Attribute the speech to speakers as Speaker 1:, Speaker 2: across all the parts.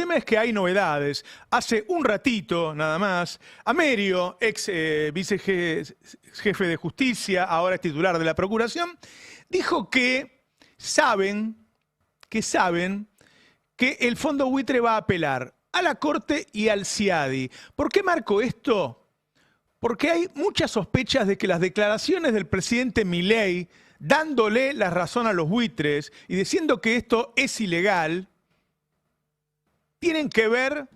Speaker 1: problema es que hay novedades. Hace un ratito, nada más, Amerio, ex vicejefe de justicia, ahora es titular de la Procuración, dijo que saben que el fondo buitre va a apelar a la Corte y al CIADI. ¿Por qué marco esto? Porque hay muchas sospechas de que las declaraciones del presidente Milei, dándole la razón a los buitres y diciendo que esto es ilegal, tienen que ver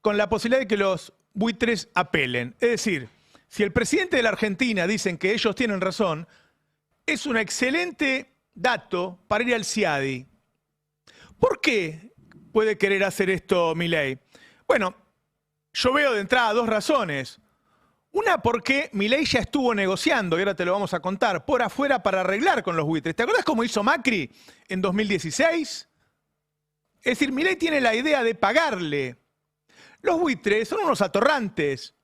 Speaker 1: con la posibilidad de que los buitres apelen. Es decir, si el presidente de la Argentina dicen que ellos tienen razón, es un excelente dato para ir al CIADI. ¿Por qué puede querer hacer esto Milei? Bueno, yo veo de entrada dos razones. Una, porque Milei ya estuvo negociando, y ahora te lo vamos a contar, por afuera para arreglar con los buitres. ¿Te acuerdas cómo hizo Macri en 2016? Es decir, Milei tiene la idea de pagarle. Los buitres son unos atorrantes.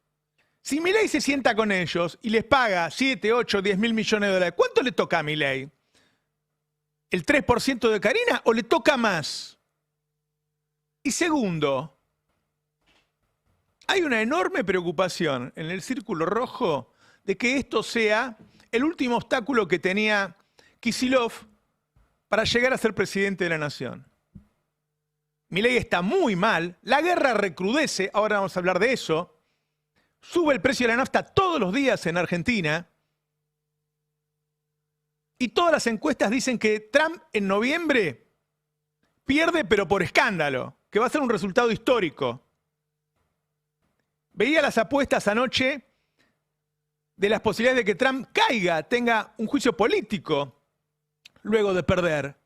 Speaker 1: Si Milei se sienta con ellos y les paga 7, 8, 10 mil millones de dólares, ¿cuánto le toca a Milei? ¿El 3% de Carina o le toca más? Y segundo, hay una enorme preocupación en el Círculo Rojo de que esto sea el último obstáculo que tenía Kicillof para llegar a ser presidente de la Nación. Milei está muy mal, la guerra recrudece, ahora vamos a hablar de eso, sube el precio de la nafta todos los días en Argentina y todas las encuestas dicen que Trump en noviembre pierde pero por escándalo, que va a ser un resultado histórico. Veía las apuestas anoche de las posibilidades de que Trump caiga, tenga un juicio político luego de perder.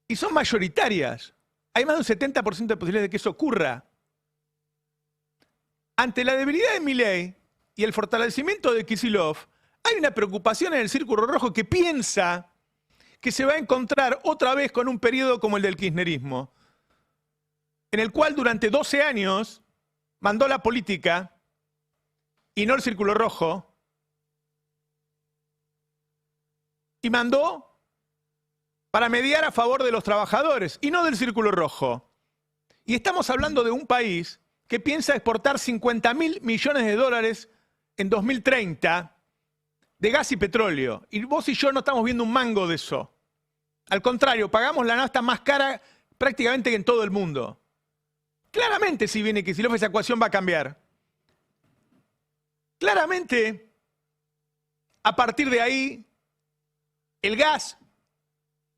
Speaker 1: Y son mayoritarias. Hay más de un 70% de posibilidades de que eso ocurra. Ante la debilidad de Milei y el fortalecimiento de Kicillof, hay una preocupación en el Círculo Rojo que piensa que se va a encontrar otra vez con un periodo como el del kirchnerismo, en el cual durante 12 años mandó la política y no el Círculo Rojo, y mandó para mediar a favor de los trabajadores y no del Círculo Rojo. Y estamos hablando de un país que piensa exportar 50.000 millones de dólares en 2030 de gas y petróleo. Y vos y yo no estamos viendo un mango de eso. Al contrario, pagamos la nafta más cara prácticamente que en todo el mundo. Claramente, si viene Kicillof, esa ecuación va a cambiar. Claramente, a partir de ahí, el gas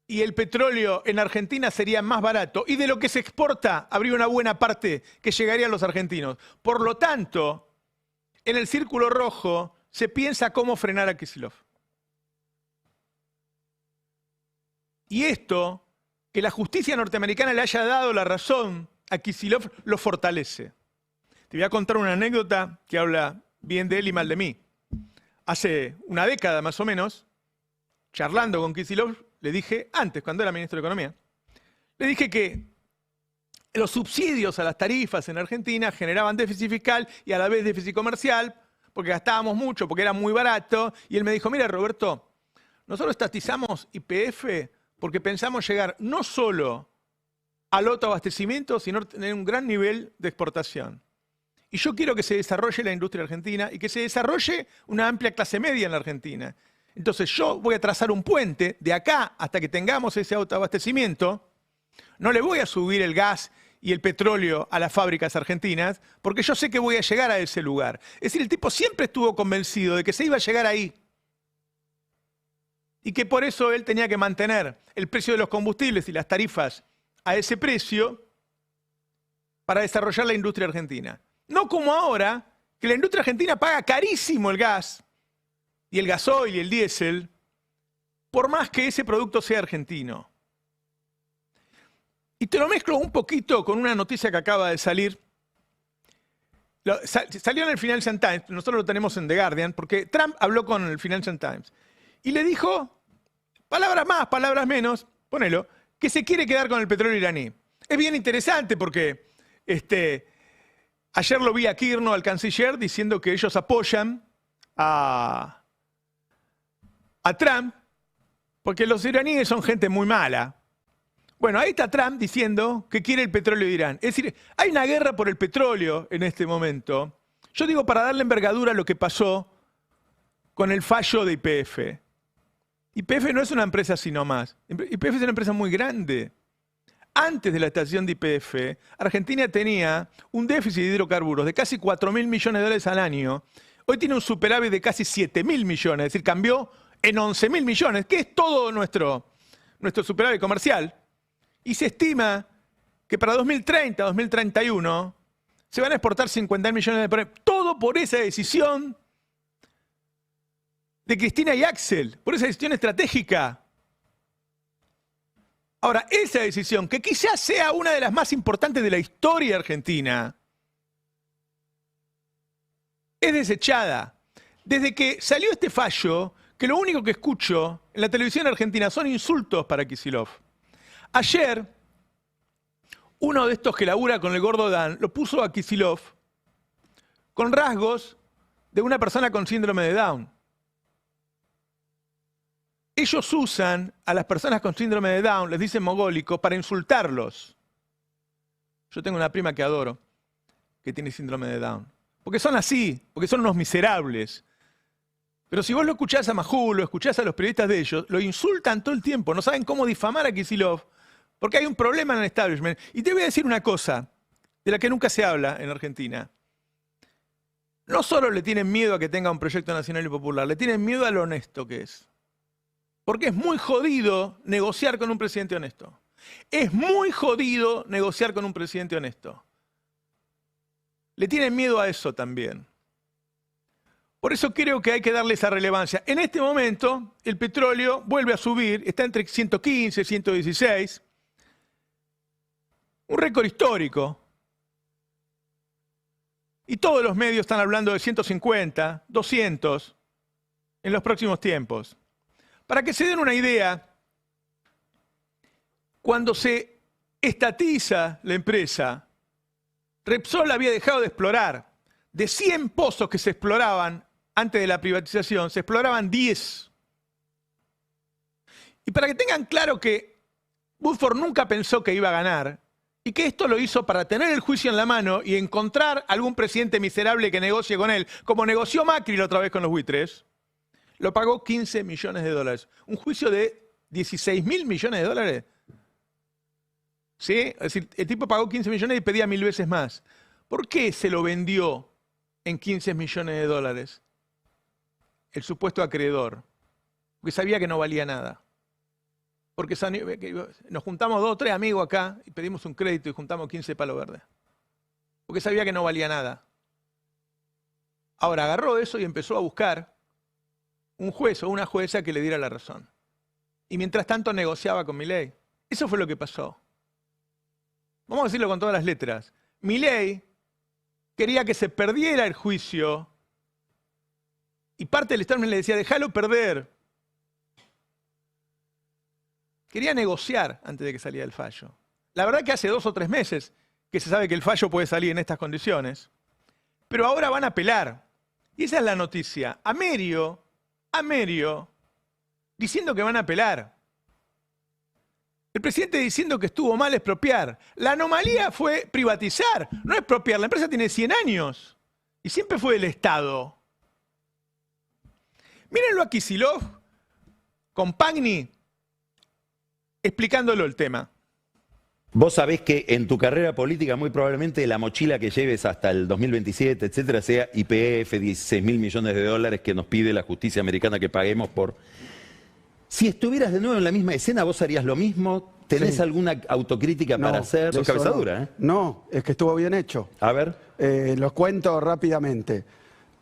Speaker 1: y el petróleo en Argentina sería más barato. Y de lo que se exporta, habría una buena parte que llegaría a los argentinos. Por lo tanto, en el Círculo Rojo se piensa cómo frenar a Kicillof. Y esto, que la justicia norteamericana le haya dado la razón a Kicillof, lo fortalece. Te voy a contar una anécdota que habla bien de él y mal de mí. Hace una década más o menos, charlando con Kicillof, le dije, antes, cuando era ministro de Economía, le dije que los subsidios a las tarifas en Argentina generaban déficit fiscal y a la vez déficit comercial, porque gastábamos mucho, porque era muy barato. Y él me dijo, mira Roberto, nosotros estatizamos YPF porque pensamos llegar no solo al autoabastecimiento, sino tener un gran nivel de exportación. Y yo quiero que se desarrolle la industria argentina y que se desarrolle una amplia clase media en la Argentina. Entonces yo voy a trazar un puente de acá hasta que tengamos ese autoabastecimiento. No le voy a subir el gas y el petróleo a las fábricas argentinas, porque yo sé que voy a llegar a ese lugar. Es decir, el tipo siempre estuvo convencido de que se iba a llegar ahí. Y que por eso él tenía que mantener el precio de los combustibles y las tarifas a ese precio para desarrollar la industria argentina. No como ahora, que la industria argentina paga carísimo el gas y el gasoil y el diésel, por más que ese producto sea argentino. Y te lo mezclo un poquito con una noticia que acaba de salir. Salió en el Financial Times, nosotros lo tenemos en The Guardian, porque Trump habló con el Financial Times. Y le dijo, palabras más, palabras menos, ponelo, que se quiere quedar con el petróleo iraní. Es bien interesante porque ayer lo vi a Kirno, al canciller, diciendo que ellos apoyan a Trump porque los iraníes son gente muy mala. Bueno, ahí está Trump diciendo que quiere el petróleo de Irán. Es decir, hay una guerra por el petróleo en este momento. Yo digo, para darle envergadura a lo que pasó con el fallo de YPF. YPF no es una empresa sino más. YPF es una empresa muy grande. Antes de la estación de YPF, Argentina tenía un déficit de hidrocarburos de casi 4.000 millones de dólares al año. Hoy tiene un superávit de casi 7.000 millones, es decir, cambió en 11.000 millones, que es todo nuestro superávit comercial. Y se estima que para 2030, 2031, se van a exportar 50.000 millones de dólares. Todo por esa decisión de Cristina y Axel, por esa decisión estratégica. Ahora, esa decisión, que quizás sea una de las más importantes de la historia argentina, es desechada. Desde que salió este fallo, que lo único que escucho en la televisión argentina son insultos para Kicillof. Ayer, uno de estos que labura con el gordo Dan lo puso a Kicillof con rasgos de una persona con síndrome de Down. Ellos usan a las personas con síndrome de Down, les dicen mogólicos, para insultarlos. Yo tengo una prima que adoro, que tiene síndrome de Down. Porque son así, porque son unos miserables. Pero si vos lo escuchás a Majul, lo escuchás a los periodistas de ellos, lo insultan todo el tiempo, no saben cómo difamar a Kicillof, porque hay un problema en el establishment. Y te voy a decir una cosa, de la que nunca se habla en Argentina. No solo le tienen miedo a que tenga un proyecto nacional y popular, le tienen miedo a lo honesto que es. Porque es muy jodido negociar con un presidente honesto. Es muy jodido negociar con un presidente honesto. Le tienen miedo a eso también. Por eso creo que hay que darle esa relevancia. En este momento, el petróleo vuelve a subir, está entre 115 y 116. Un récord histórico. Y todos los medios están hablando de 150, 200 en los próximos tiempos. Para que se den una idea, cuando se estatiza la empresa, Repsol había dejado de explorar. De 100 pozos que se exploraban antes de la privatización, se exploraban 10. Y para que tengan claro que Woodford nunca pensó que iba a ganar, y que esto lo hizo para tener el juicio en la mano y encontrar algún presidente miserable que negocie con él, como negoció Macri la otra vez con los buitres, lo pagó 15 millones de dólares. Un juicio de 16.000 millones de dólares. ¿Sí? Es decir, el tipo pagó 15 millones y pedía 1000 veces más. ¿Por qué se lo vendió en 15 millones de dólares? El supuesto acreedor. Porque sabía que no valía nada. Porque nos juntamos 2 o 3 amigos acá y pedimos un crédito y juntamos 15 palos verdes. Porque sabía que no valía nada. Ahora agarró eso y empezó a buscar un juez o una jueza que le diera la razón. Y mientras tanto negociaba con Milei. Eso fue lo que pasó. Vamos a decirlo con todas las letras. Milei quería que se perdiera el juicio y parte del establishment le decía, déjalo perder. Quería negociar antes de que saliera el fallo. La verdad que hace 2 o 3 meses que se sabe que el fallo puede salir en estas condiciones, pero ahora van a apelar. Y esa es la noticia. Amerio, diciendo que van a apelar. El presidente diciendo que estuvo mal expropiar. La anomalía fue privatizar, no expropiar. La empresa tiene 100 años y siempre fue del Estado. Mírenlo a Kicillof con Pagni explicándolo el tema.
Speaker 2: Vos sabés que en tu carrera política muy probablemente la mochila que lleves hasta el 2027, etcétera, sea YPF, 16.000 millones de dólares que nos pide la justicia americana que paguemos por... Si estuvieras de nuevo en la misma escena, ¿vos harías lo mismo? ¿Tenés alguna autocrítica para hacer? Sos cabezadura, ¿eh?
Speaker 3: No, es que estuvo bien hecho.
Speaker 2: A ver.
Speaker 3: Los cuento rápidamente.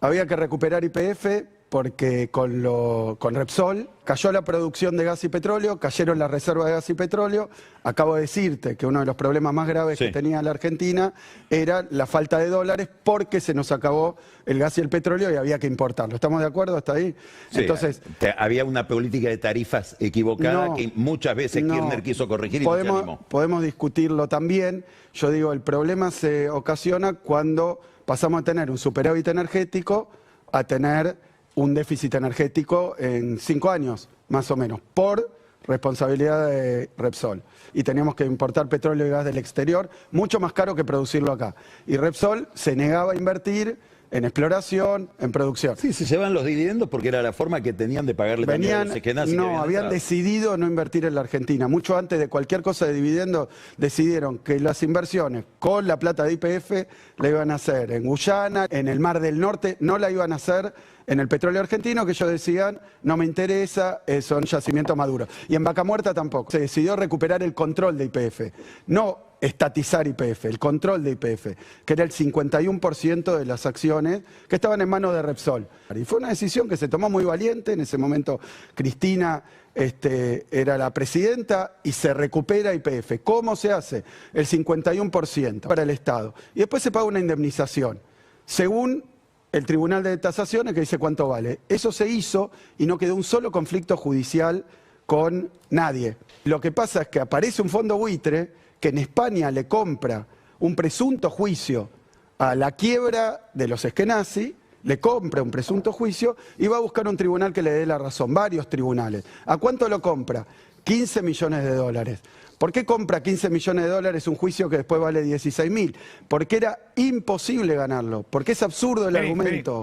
Speaker 3: Había que recuperar YPF porque con Repsol cayó la producción de gas y petróleo, cayeron las reservas de gas y petróleo. Acabo de decirte que uno de los problemas más graves que tenía la Argentina era la falta de dólares porque se nos acabó el gas y el petróleo y había que importarlo. ¿Estamos de acuerdo hasta ahí?
Speaker 2: Sí,
Speaker 3: entonces,
Speaker 2: había una política de tarifas equivocada que muchas veces Kirchner quiso corregir y no se animó.
Speaker 3: Podemos discutirlo también. Yo digo, el problema se ocasiona cuando pasamos a tener un superávit energético a tener un déficit energético en 5 años, más o menos, por responsabilidad de Repsol. Y teníamos que importar petróleo y gas del exterior, mucho más caro que producirlo acá. Y Repsol se negaba a invertir en exploración, en producción.
Speaker 2: Sí, se llevan los dividendos porque era la forma que tenían de pagarle también a los esquenazis que habían
Speaker 3: habían
Speaker 2: entrado.
Speaker 3: decidido no invertir en la Argentina. Mucho antes de cualquier cosa de dividendos, decidieron que las inversiones con la plata de YPF la iban a hacer en Guyana, en el Mar del Norte, no la iban a hacer en el petróleo argentino, que ellos decían, no me interesa, son yacimientos maduros. Y en Vaca Muerta tampoco. Se decidió recuperar el control de YPF, no estatizar YPF, el control de YPF, que era el 51% de las acciones que estaban en manos de Repsol. Y fue una decisión que se tomó muy valiente. En ese momento Cristina era la presidenta y se recupera YPF. ¿Cómo se hace? El 51% para el Estado. Y después se paga una indemnización, según el Tribunal de Tasaciones, que dice cuánto vale. Eso se hizo y no quedó un solo conflicto judicial con nadie. Lo que pasa es que aparece un fondo buitre que en España le compra un presunto juicio a la quiebra de los esquenazis, le compra un presunto juicio y va a buscar un tribunal que le dé la razón, varios tribunales. ¿A cuánto lo compra? 15 millones de dólares. ¿Por qué compra 15 millones de dólares un juicio que después vale 16.000? Porque era imposible ganarlo, porque es absurdo el argumento.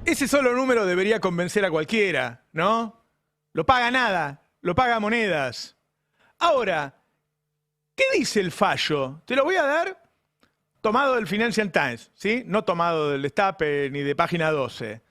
Speaker 1: Ese solo número debería convencer a cualquiera, ¿no? Lo paga nada, lo paga monedas. Ahora, ¿qué dice el fallo? Te lo voy a dar tomado del Financial Times, ¿sí? No tomado del Destape ni de Página 12.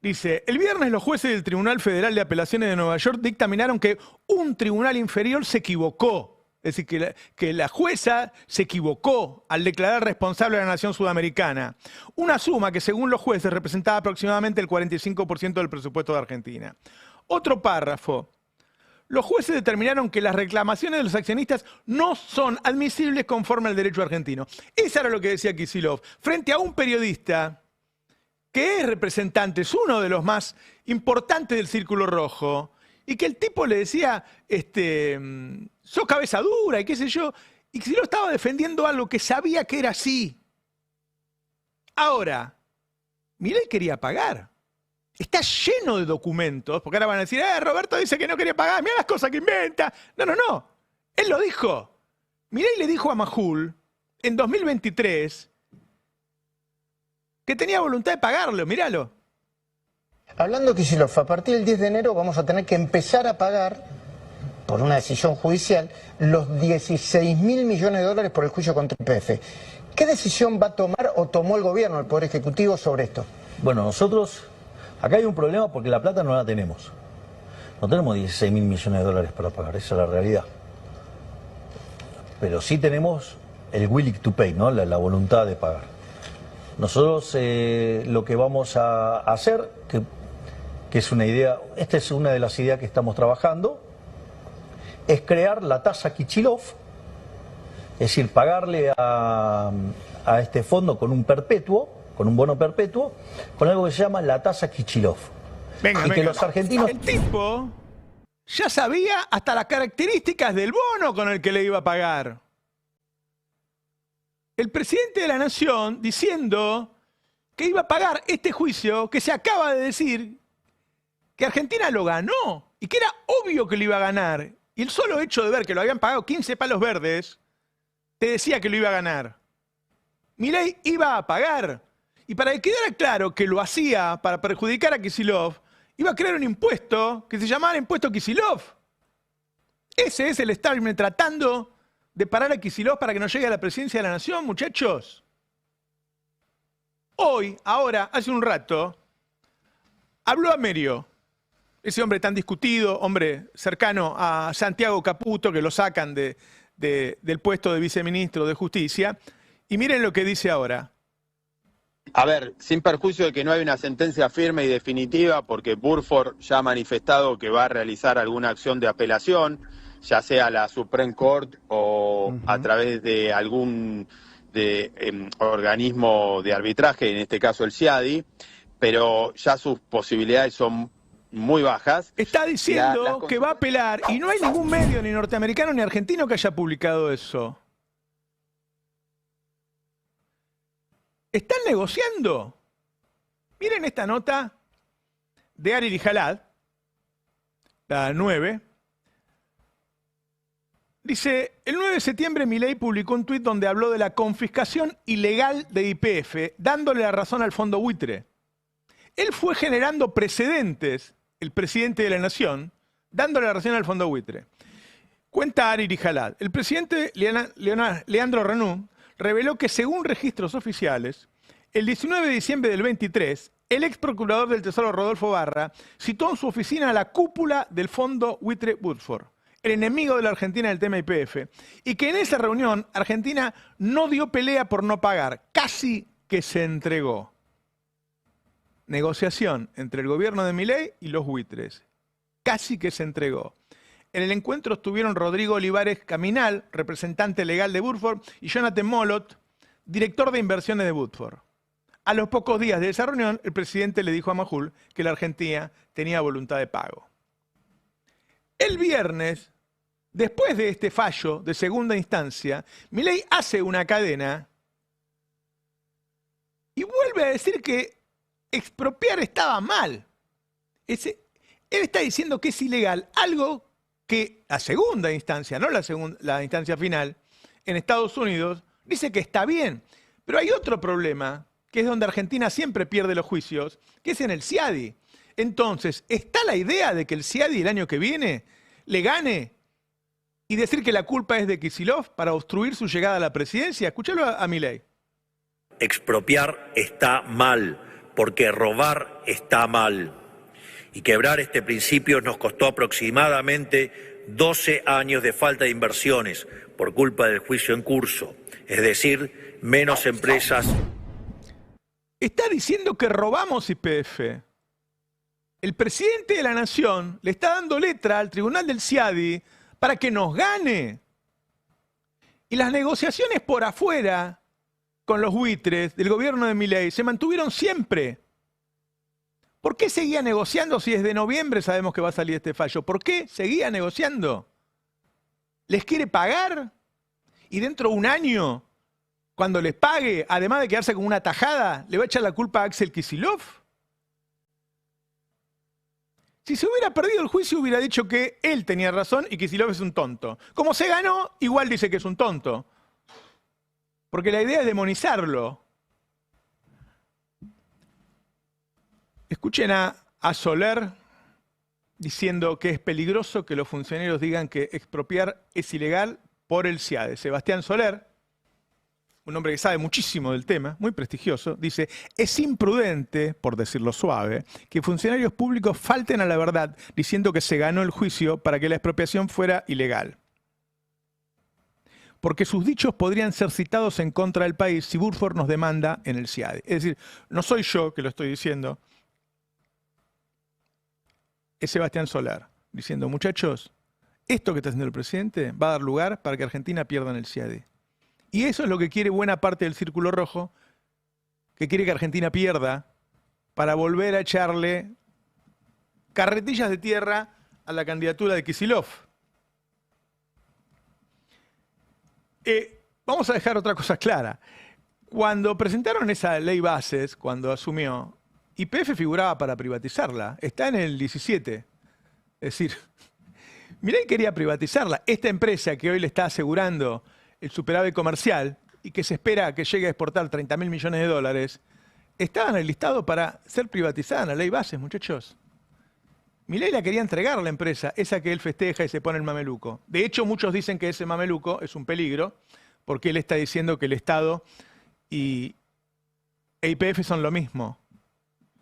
Speaker 1: Dice, el viernes los jueces del Tribunal Federal de Apelaciones de Nueva York dictaminaron que un tribunal inferior se equivocó. Es decir, que la jueza se equivocó al declarar responsable a la nación sudamericana. Una suma que según los jueces representaba aproximadamente el 45% del presupuesto de Argentina. Otro párrafo. Los jueces determinaron que las reclamaciones de los accionistas no son admisibles conforme al derecho argentino. Eso era lo que decía Kicillof. Frente a un periodista que es representante, es uno de los más importantes del Círculo Rojo, y que el tipo le decía, sos cabeza dura y qué sé yo, y Kicillof estaba defendiendo algo que sabía que era así. Ahora, Milei quería pagar. Está lleno de documentos, porque ahora van a decir, Roberto dice que no quería pagar, mira las cosas que inventa. No, no, no. Él lo dijo. Milei le dijo a Majul, en 2023, que tenía voluntad de pagarlo, míralo.
Speaker 4: Hablando de Kicillof, a partir del 10 de enero vamos a tener que empezar a pagar, por una decisión judicial, los 16.000 millones de dólares por el juicio contra YPF. ¿Qué decisión va a tomar o tomó el gobierno, el Poder Ejecutivo, sobre esto?
Speaker 5: Bueno, nosotros, acá hay un problema porque la plata no la tenemos. No tenemos 16.000 millones de dólares para pagar, esa es la realidad. Pero sí tenemos el willing to pay, ¿no? La voluntad de pagar. Nosotros lo que vamos a hacer, que es una idea, esta es una de las ideas que estamos trabajando, es crear la tasa Kicillof, es decir, pagarle a este fondo con un perpetuo, con un bono perpetuo, con algo que se llama la tasa Kicillof.
Speaker 1: Venga,
Speaker 5: y que los argentinos...
Speaker 1: El tipo ya sabía hasta las características del bono con el que le iba a pagar. El presidente de la Nación diciendo que iba a pagar este juicio que se acaba de decir que Argentina lo ganó y que era obvio que lo iba a ganar. Y el solo hecho de ver que lo habían pagado 15 palos verdes te decía que lo iba a ganar. Milei iba a pagar. Y para que quedara claro que lo hacía para perjudicar a Kicillof, iba a crear un impuesto que se llamaba impuesto Kicillof. Ese es el establishment tratando de parar a Kicillof para que no llegue a la presidencia de la Nación, muchachos. Hoy, ahora, hace un rato, habló Amerio, ese hombre tan discutido, hombre cercano a Santiago Caputo, que lo sacan del puesto de viceministro de Justicia, y miren lo que dice ahora.
Speaker 6: A ver, sin perjuicio de que no hay una sentencia firme y definitiva, porque Burford ya ha manifestado que va a realizar alguna acción de apelación, ya sea a la Supreme Court o a través de algún organismo de arbitraje, en este caso el CIADI, pero ya sus posibilidades son muy bajas.
Speaker 1: Está diciendo que va a apelar y no hay ningún medio, ni norteamericano ni argentino, que haya publicado eso. Están negociando. Miren esta nota de Ari Lijalad, la 9, Dice, el 9 de septiembre Milei publicó un tuit donde habló de la confiscación ilegal de YPF, dándole la razón al fondo buitre. Él fue generando precedentes, el presidente de la Nación, dándole la razón al fondo buitre. Cuenta Ari Rijalad, el presidente Leandro Renú reveló que según registros oficiales, el 19 de diciembre del 23, el ex procurador del Tesoro Rodolfo Barra citó en su oficina a la cúpula del fondo buitre Woodford, el enemigo de la Argentina del tema YPF, y que en esa reunión Argentina no dio pelea por no pagar, casi que se entregó. Negociación entre el gobierno de Milei y los buitres. Casi que se entregó. En el encuentro estuvieron Rodrigo Olivares Caminal, representante legal de Woodford, y Jonathan Molot, director de inversiones de Woodford. A los pocos días de esa reunión, el presidente le dijo a Majul que la Argentina tenía voluntad de pago. El viernes, después de este fallo de segunda instancia, Milei hace una cadena y vuelve a decir que expropiar estaba mal. Él está diciendo que es ilegal, algo que la segunda instancia, no la instancia final, en Estados Unidos, dice que está bien. Pero hay otro problema, que es donde Argentina siempre pierde los juicios, que es en el CIADI. Entonces, ¿está la idea de que el CIADI el año que viene le gane y decir que la culpa es de Kicillof para obstruir su llegada a la presidencia? Escúchalo a Milei.
Speaker 7: Expropiar está mal, porque robar está mal. Y quebrar este principio nos costó aproximadamente 12 años de falta de inversiones por culpa del juicio en curso. Es decir, menos empresas.
Speaker 1: Está diciendo que robamos YPF. El presidente de la Nación le está dando letra al tribunal del CIADI para que nos gane. Y las negociaciones por afuera con los buitres del gobierno de Milei se mantuvieron siempre. ¿Por qué seguía negociando si desde noviembre sabemos que va a salir este fallo? ¿Por qué seguía negociando? ¿Les quiere pagar? Y dentro de un año, cuando les pague, además de quedarse con una tajada, ¿le va a echar la culpa a Axel Kicillof? Si se hubiera perdido el juicio, hubiera dicho que él tenía razón y Kicillof es un tonto. Como se ganó, igual dice que es un tonto. Porque la idea es demonizarlo. Escuchen a Soler diciendo que es peligroso que los funcionarios digan que expropiar es ilegal por el CIADE. Sebastián Soler, un hombre que sabe muchísimo del tema, muy prestigioso, dice, es imprudente, por decirlo suave, que funcionarios públicos falten a la verdad diciendo que se ganó el juicio para que la expropiación fuera ilegal. Porque sus dichos podrían ser citados en contra del país si Woodford nos demanda en el CIADE. Es decir, no soy yo que lo estoy diciendo, es Sebastián Soler, diciendo, muchachos, esto que está haciendo el presidente va a dar lugar para que Argentina pierda en el CIADE. Y eso es lo que quiere buena parte del Círculo Rojo, que quiere que Argentina pierda para volver a echarle carretillas de tierra a la candidatura de Kicillof. Vamos a dejar otra cosa clara. Cuando presentaron esa ley bases, cuando asumió, YPF figuraba para privatizarla. Está en el 17. Es decir, Milei quería privatizarla. Esta empresa que hoy le está asegurando el superávit comercial y que se espera que llegue a exportar 30.000 millones de dólares, estaba en el listado para ser privatizada en la ley bases, muchachos. Milei la quería entregar a la empresa, esa que él festeja y se pone el mameluco. De hecho, muchos dicen que ese mameluco es un peligro, porque él está diciendo que el Estado y YPF son lo mismo.